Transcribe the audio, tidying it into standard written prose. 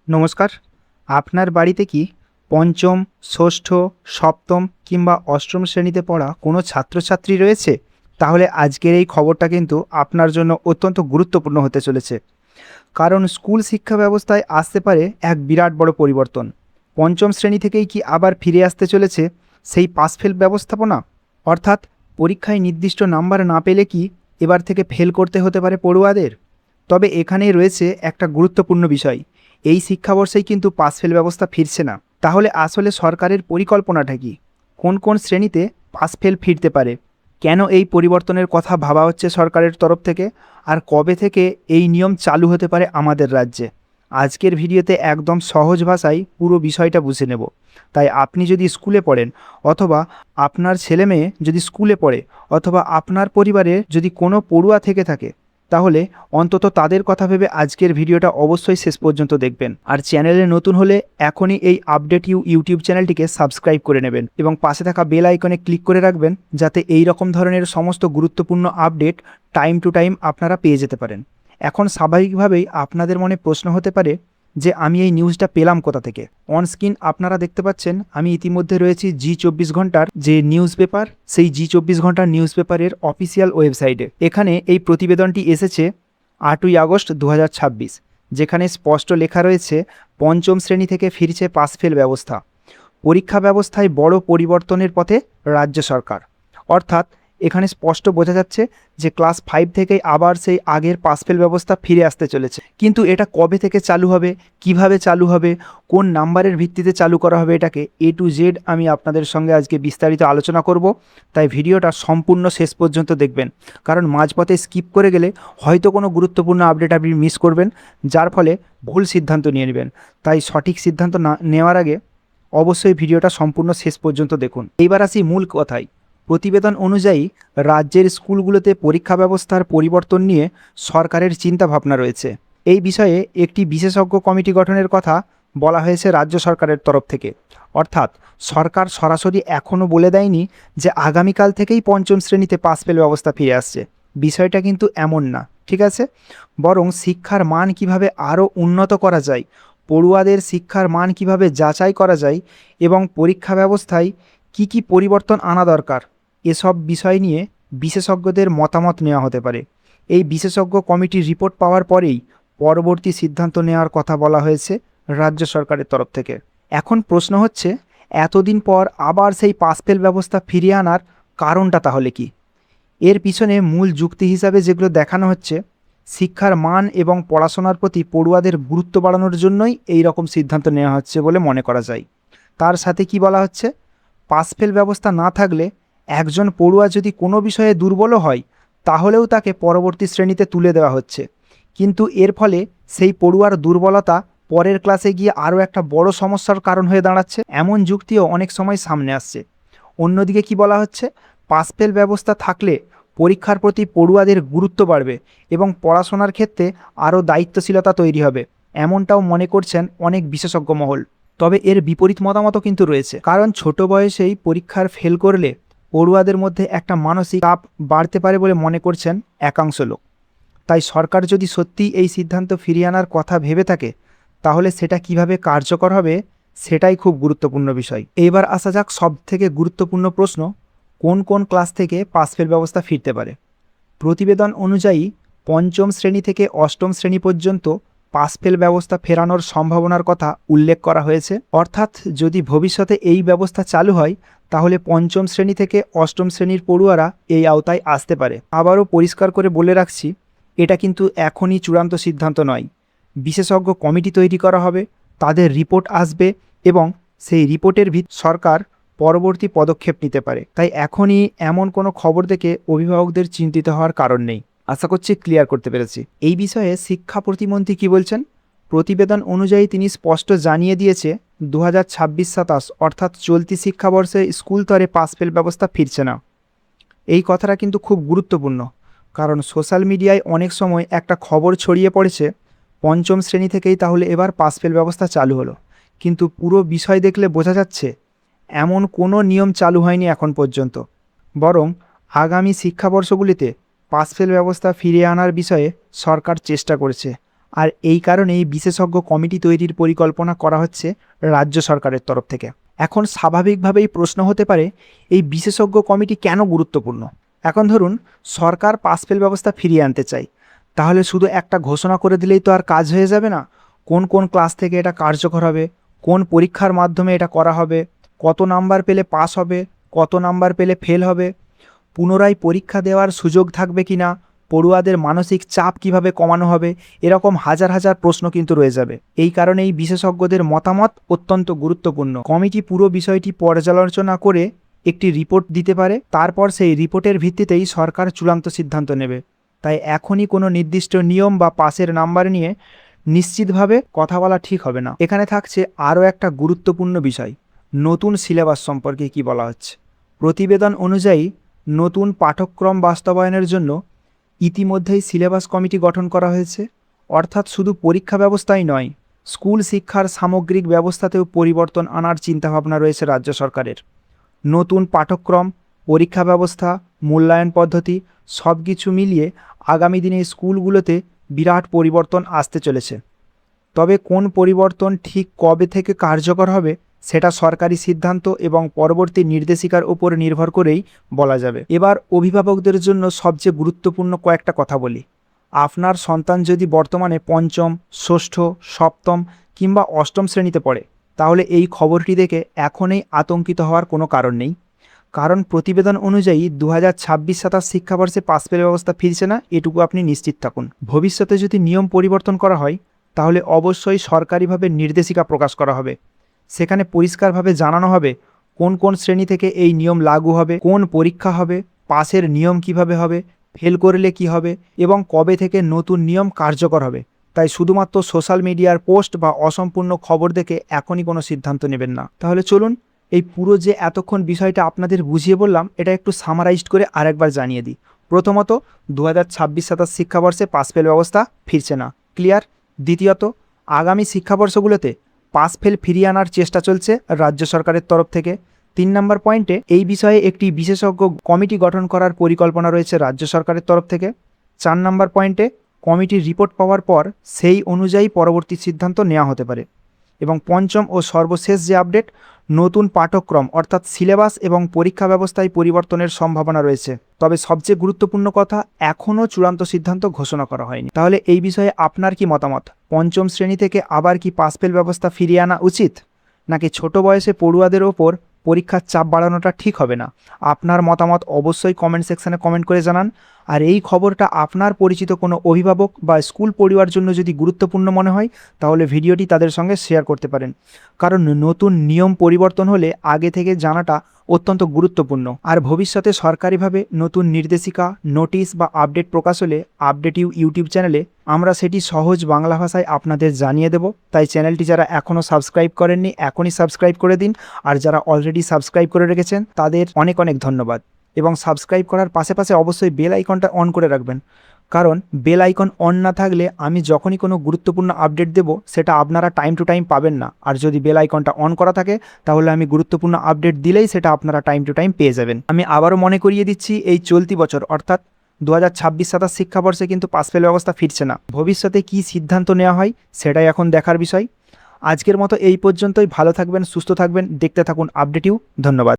নমস্কার। আপনার বাড়িতে কি পঞ্চম, ষষ্ঠ, সপ্তম কিংবা অষ্টম শ্রেণীতে পড়া কোনো ছাত্রছাত্রী রয়েছে? তাহলে আজকের এই খবরটা কিন্তু আপনার জন্য অত্যন্ত গুরুত্বপূর্ণ হতে চলেছে। কারণ স্কুল শিক্ষা ব্যবস্থায় আসতে পারে এক বিরাট বড় পরিবর্তন। পঞ্চম শ্রেণী থেকেই কি আবার ফিরে আসতে চলেছে সেই পাস ফেল ব্যবস্থাপনা? অর্থাৎ পরীক্ষায় নির্দিষ্ট নাম্বার না পেলে কি এবার থেকে ফেল করতে হতে পারে পড়ুয়াদের? তবে এখানেই রয়েছে একটা গুরুত্বপূর্ণ বিষয়। এই শিক্ষাবর্ষেই কিন্তু পাস ফেল ব্যবস্থা ফিরছে না। তাহলে আসলে সরকারের পরিকল্পনাটা কি? কোন কোন শ্রেণীতে পাস ফেল ফিরতে পারে? কেন এই পরিবর্তনের কথা ভাবা হচ্ছে সরকারের তরফ থেকে? আর কবে থেকে এই নিয়ম চালু হতে পারে আমাদের রাজ্যে? আজকের ভিডিওতে একদম সহজ ভাষায় পুরো বিষয়টা বুঝে নেব। তাই আপনি যদি স্কুলে পড়েন, অথবা আপনার ছেলেমেয়ে যদি স্কুলে পড়ে, অথবা আপনার পরিবারে যদি কোনো পড়ুয়া থেকে থাকে, তাহলে অন্তত তাদের কথা ভেবে আজকের ভিডিওটা অবশ্যই শেষ পর্যন্ত দেখবেন। আর চ্যানেলে নতুন হলে এখনই এই আপডেট ইউটিউব চ্যানেলটিকে সাবস্ক্রাইব করে নেবেন এবং পাশে থাকা বেল আইকনে ক্লিক করে রাখবেন, যাতে এই রকম ধরনের সমস্ত গুরুত্বপূর্ণ আপডেট টাইম টু টাইম আপনারা পেয়ে যেতে পারেন। এখন স্বাভাবিকভাবেই আপনাদের মনে প্রশ্ন হতে পারে যে আমি এই নিউজটা পেলাম কোথা থেকে। অন স্ক্রিন আপনারা দেখতে পাচ্ছেন আমি ইতিমধ্যে রয়েছি জি24 ঘন্টার যে নিউজ পেপার, সেই জি24 ঘন্টার নিউজ পেপারের অফিসিয়াল ওয়েবসাইটে। এখানে এই প্রতিবেদনটি এসেছে 8ই আগস্ট 2026, যেখানে স্পষ্ট লেখা রয়েছে পঞ্চম শ্রেণী থেকে ফিরছে পাস ফেল ব্যবস্থা। পরীক্ষা ব্যবস্থায় বড় পরিবর্তনের পথে রাজ্য সরকার। অর্থাৎ এখানে স্পষ্ট বোঝা যাচ্ছে যে ক্লাস 5 থেকেই আবার সেই আগের পাস ফেল ব্যবস্থা ফিরে আসতে চলেছে। কিন্তু এটা কবে থেকে চালু হবে, কিভাবে চালু হবে, কোন নাম্বারের ভিত্তিতে চালু করা হবে, এটাকে A to Z আমি আপনাদের সঙ্গে আজকে বিস্তারিত আলোচনা করব। তাই ভিডিওটা সম্পূর্ণ শেষ পর্যন্ত দেখবেন, কারণ মাঝপথে স্কিপ করে গেলে হয়তো কোনো গুরুত্বপূর্ণ আপডেট আপনি মিস করবেন, যার ফলে ভুল সিদ্ধান্ত নিয়ে নেবেন। তাই সঠিক সিদ্ধান্ত না নেওয়ার আগে অবশ্যই ভিডিওটা সম্পূর্ণ শেষ পর্যন্ত দেখুন। এইবার আসি মূল কথায়। প্রতিবেদন অনুযায়ী রাজ্যের স্কুলগুলোতে পরীক্ষা ব্যবস্থার পরিবর্তন নিয়ে সরকারের চিন্তাভাবনা রয়েছে। এই বিষয়ে একটি বিশেষজ্ঞ কমিটি গঠনের কথা বলা হয়েছে রাজ্য সরকারের তরফ থেকে। অর্থাৎ সরকার সরাসরি এখনও বলে দেয়নি যে আগামীকাল থেকেই পঞ্চম শ্রেণীতে পাস ফেল ব্যবস্থা ফিরে আসছে। বিষয়টা কিন্তু এমন না, ঠিক আছে? বরং শিক্ষার মান কিভাবে আরও উন্নত করা যায়, পড়ুয়াদের শিক্ষার মান কিভাবে যাচাই করা যায় এবং পরীক্ষা ব্যবস্থায় কি কি পরিবর্তন আনা দরকার, এসব বিষয় নিয়ে বিশেষজ্ঞদের মতামত নেওয়া হতে পারে। এই বিশেষজ্ঞ কমিটির রিপোর্ট পাওয়ার পরেই পরবর্তী সিদ্ধান্ত নেওয়ার কথা বলা হয়েছে রাজ্য সরকারের তরফ থেকে। এখন প্রশ্ন হচ্ছে, এতদিন পর আবার সেই পাস ফেল ব্যবস্থা ফিরিয়ে আনার কারণটা তাহলে কি? এর পিছনে মূল যুক্তি হিসাবে যেগুলো দেখানো হচ্ছে, শিক্ষার মান এবং পড়াশোনার প্রতি পড়ুয়াদের গুরুত্ব বাড়ানোর জন্যই এই রকম সিদ্ধান্ত নেওয়া হচ্ছে বলে মনে করা যায়। তার সাথে কি বলা হচ্ছে, পাস ফেল ব্যবস্থা না থাকলে একজন পড়ুয়া যদি কোনো বিষয়ে দুর্বলও হয়, তাহলেও তাকে পরবর্তী শ্রেণীতে তুলে দেওয়া হচ্ছে। কিন্তু এর ফলে সেই পড়ুয়ার দুর্বলতা পরের ক্লাসে গিয়ে আরও একটা বড় সমস্যার কারণ হয়ে দাঁড়াচ্ছে, এমন যুক্তিও অনেক সময় সামনে আসছে। অন্যদিকে কি বলা হচ্ছে, পাস ফেল ব্যবস্থা থাকলে পরীক্ষার প্রতি পড়ুয়াদের গুরুত্ব বাড়বে এবং পড়াশোনার ক্ষেত্রে আরও দায়িত্বশীলতা তৈরি হবে, এমনটাও মনে করছেন অনেক বিশেষজ্ঞ মহল। তবে এর বিপরীত মতামতও কিন্তু রয়েছে, কারণ ছোট বয়সেই পরীক্ষার ফেল করলে পড়ুয়াদের মধ্যে একটা মানসিক চাপ বাড়তে পারে বলে মনে করছেন একাংশ লোক। তাই সরকার যদি সত্যিই এই সিদ্ধান্ত ফিরিয়ে আনার কথা ভেবে থাকে, তাহলে সেটা কিভাবে কার্যকর হবে সেটাই খুব গুরুত্বপূর্ণ বিষয়। এবার আসা যাক সব থেকে গুরুত্বপূর্ণ প্রশ্ন, কোন কোন ক্লাস থেকে পাস ফেল ব্যবস্থা ফিরতে পারে। প্রতিবেদন অনুযায়ী পঞ্চম শ্রেণী থেকে অষ্টম শ্রেণী পর্যন্ত পাস ফেল ব্যবস্থা ফেরানোর সম্ভাবনার কথা উল্লেখ করা হয়েছে। অর্থাৎ যদি ভবিষ্যতে এই ব্যবস্থা চালু হয়, তাহলে পঞ্চম শ্রেণী থেকে অষ্টম শ্রেণীর পড়ুয়ারা এই আওতায় আসতে পারে। আবারও পরিষ্কার করে বলে রাখছি, এটা কিন্তু এখনই চূড়ান্ত সিদ্ধান্ত নয়। বিশেষজ্ঞ কমিটি তৈরি করা হবে, তাদের রিপোর্ট আসবে এবং সেই রিপোর্টের সরকার পরবর্তী পদক্ষেপ নিতে পারে। তাই এখনই এমন কোনো খবর দেখে অভিভাবকদের চিন্তিত হওয়ার কারণ নেই। আশা করছি ক্লিয়ার করতে পেরেছি। এই বিষয়ে শিক্ষা প্রতিমন্ত্রী কী বলছেন? প্রতিবেদন অনুযায়ী তিনি স্পষ্ট জানিয়ে দিয়েছে 2026-27 অর্থাৎ চলতি শিক্ষাবর্ষে স্কুল স্তরে পাস ফেল ব্যবস্থা ফিরছে না। এই কথাটা কিন্তু খুব গুরুত্বপূর্ণ, কারণ সোশ্যাল মিডিয়ায় অনেক সময় একটা খবর ছড়িয়ে পড়েছে পঞ্চম শ্রেণী থেকেই তাহলে এবার পাস ফেল ব্যবস্থা চালু হলো, কিন্তু পুরো বিষয় দেখলে বোঝা যাচ্ছে এমন কোনো নিয়ম চালু হয়নি এখন পর্যন্ত। বরং আগামী শিক্ষাবর্ষগুলিতে পাস ফেল ব্যবস্থা ফিরিয়ে আনার বিষয়ে সরকার চেষ্টা করছে। আর এই কারণেই বিশেষজ্ঞ কমিটি তৈরির পরিকল্পনা করা হচ্ছে রাজ্য সরকারের তরফ থেকে। এখন স্বাভাবিকভাবেই প্রশ্ন হতে পারে, এই বিশেষজ্ঞ কমিটি কেন গুরুত্বপূর্ণ? এখন ধরুন সরকার পাস ফেল ব্যবস্থা ফিরিয়ে আনতে চায়, তাহলে শুধু একটা ঘোষণা করে দিলেই তো আর কাজ হয়ে যাবে না। কোন কোন ক্লাস থেকে এটা কার্যকর হবে, কোন পরীক্ষার মাধ্যমে এটা করা হবে, কত নাম্বার পেলে পাস হবে, কত নাম্বার পেলে ফেল হবে, পুনরায় পরীক্ষা দেওয়ার সুযোগ থাকবে কি না, পড়ুয়াদের মানসিক চাপ কিভাবে কমানো হবে, এরকম হাজার হাজার প্রশ্ন কিন্তু রয়ে যাবে। এই কারণেই বিশেষজ্ঞদের মতামত অত্যন্ত গুরুত্বপূর্ণ। কমিটি পুরো বিষয়টি পর্যালোচনা করে একটি রিপোর্ট দিতে পারে, তারপর সেই রিপোর্টের ভিত্তিতেই সরকার চূড়ান্ত সিদ্ধান্ত নেবে। তাই এখনই কোনো নির্দিষ্ট নিয়ম বা পাসের নাম্বার নিয়ে নিশ্চিতভাবে কথা বলা ঠিক হবে না। এখানে থাকছে আরও একটা গুরুত্বপূর্ণ বিষয়, নতুন সিলেবাস সম্পর্কে কি বলা হচ্ছে। প্রতিবেদন অনুযায়ী নতুন পাঠ্যক্রম বাস্তবায়নের জন্য ইতিমধ্যেই সিলেবাস কমিটি গঠন করা হয়েছে। অর্থাৎ শুধু পরীক্ষা ব্যবস্থাই নয়, স্কুল শিক্ষার সামগ্রিক ব্যবস্থাতেও পরিবর্তন আনার চিন্তাভাবনা রয়েছে রাজ্য সরকারের। নতুন পাঠ্যক্রম, পরীক্ষা ব্যবস্থা, মূল্যায়ন পদ্ধতি সব কিছু মিলিয়ে আগামী দিনে স্কুলগুলোতে বিরাট পরিবর্তন আসতে চলেছে। তবে কোন পরিবর্তন ঠিক কবে থেকে কার্যকর হবে সেটা সরকারি সিদ্ধান্ত এবং পরবর্তী নির্দেশিকার উপর নির্ভর করেই বলা যাবে। এবার অভিভাবকদের জন্য সবচেয়ে গুরুত্বপূর্ণ কয়েকটা কথা বলি। আপনার সন্তান যদি বর্তমানে পঞ্চম, ষষ্ঠ, সপ্তম কিংবা অষ্টম শ্রেণীতে পড়ে, তাহলে এই খবরটি দেখে এখনই আতঙ্কিত হওয়ার কোনো কারণ নেই। কারণ প্রতিবেদন অনুযায়ী 2026-27 শিক্ষাবর্ষে পাস ফেল ব্যবস্থা ফিরছে না, এটুকু আপনি নিশ্চিত থাকুন। ভবিষ্যতে যদি নিয়ম পরিবর্তন করা হয় তাহলে অবশ্যই সরকারিভাবে নির্দেশিকা প্রকাশ করা হবে। সেখানে পরিষ্কারভাবে জানানো হবে কোন কোন শ্রেণী থেকে এই নিয়ম লাগু হবে, কোন পরীক্ষা হবে, পাসের নিয়ম কিভাবে হবে, ফেল করলে কি হবে এবং কবে থেকে নতুন নিয়ম কার্যকর হবে। তাই শুধুমাত্র সোশ্যাল মিডিয়ার পোস্ট বা অসম্পূর্ণ খবর দেখে এখনই কোনো সিদ্ধান্ত নেবেন না। তাহলে চলুন এই পুরো যে এতক্ষণ বিষয়টা আপনাদের বুঝিয়ে বললাম, এটা একটু সামারাইজড করে আরেকবার জানিয়ে দিই। প্রথমত, 2026-27 শিক্ষাবর্ষে পাস ফেল ব্যবস্থা ফিরছে না, ক্লিয়ার। দ্বিতীয়ত, আগামী শিক্ষাবর্ষগুলোতে পাস ফেল ফিরিয়ে আনার চেষ্টা চলছে রাজ্য সরকারের তরফ থেকে। 3 নম্বর পয়েন্টে, এই বিষয়ে একটি বিশেষজ্ঞ কমিটি গঠন করার পরিকল্পনা রয়েছে রাজ্য সরকারের তরফ থেকে। 4 নম্বর পয়েন্টে, কমিটির রিপোর্ট পাওয়ার পর সেই অনুযায়ী পরবর্তী সিদ্ধান্ত নেওয়া হতে পারে। এবং পঞ্চম ও সর্বশেষ যে আপডেট, নতুন পাঠ্যক্রম অর্থাৎ সিলেবাস এবং পরীক্ষা ব্যবস্থায় পরিবর্তনের সম্ভাবনা রয়েছে। তবে সবচেয়ে গুরুত্বপূর্ণ কথা, এখনও চূড়ান্ত সিদ্ধান্ত ঘোষণা করা হয়নি। তাহলে এই বিষয়ে আপনার কি মতামত? পঞ্চম শ্রেণী থেকে আবার কি পাস ফেল ব্যবস্থা ফিরিয়ে আনা উচিত, নাকি ছোট বয়সে পড়ুয়াদের ওপর পরীক্ষার চাপ বাড়ানোটা ঠিক হবে না? আপনার মতামত অবশ্যই কমেন্ট সেকশানে কমেন্ট করে জানান। আর এই খবরটা আপনার পরিচিত কোনো অভিভাবক বা স্কুল পড়ুয়ার জন্য যদি গুরুত্বপূর্ণ মনে হয়, তাহলে ভিডিওটি তাদের সঙ্গে শেয়ার করতে পারেন। কারণ নতুন নিয়ম পরিবর্তন হলে আগে থেকে জানাটা অত্যন্ত গুরুত্বপূর্ণ। আর ভবিষ্যতে সরকারিভাবে নতুন নির্দেশিকা, নোটিশ বা আপডেট প্রকাশ হলে আপডেটিভ ইউটিউব চ্যানেলে আমরা সেটি সহজ বাংলা ভাষায় আপনাদের জানিয়ে দেব। তাই চ্যানেলটি যারা এখনও সাবস্ক্রাইব করেননি, এখনই সাবস্ক্রাইব করে দিন। আর যারা অলরেডি সাবস্ক্রাইব করে রেখেছেন তাদের অনেক অনেক ধন্যবাদ। এবং সাবস্ক্রাইব করার পাশে অবশ্যই বেল আইকনটা অন করে রাখবেন, কারণ বেল আইকন অন না থাকলে আমি যখনই কোনো গুরুত্বপূর্ণ আপডেট দেব সেটা আপনারা টাইম টু টাইম পাবেন না। আর যদি বেল আইকনটা অন করা থাকে তাহলে আমি গুরুত্বপূর্ণ আপডেট দিলেই সেটা আপনারা টাইম টু টাইম পেয়ে যাবেন। আমি আবারও মনে করিয়ে দিচ্ছি, এই চলতি বছর অর্থাৎ 2026-27 শিক্ষাবর্ষে কিন্তু পাস ফেল ব্যবস্থা ফিরছে না। ভবিষ্যতে কী সিদ্ধান্ত নেওয়া হয় সেটাই এখন দেখার বিষয়। আজকের মতো এই পর্যন্তই। ভালো থাকবেন, সুস্থ থাকবেন, দেখতে থাকুন আপডেটিভ। ধন্যবাদ।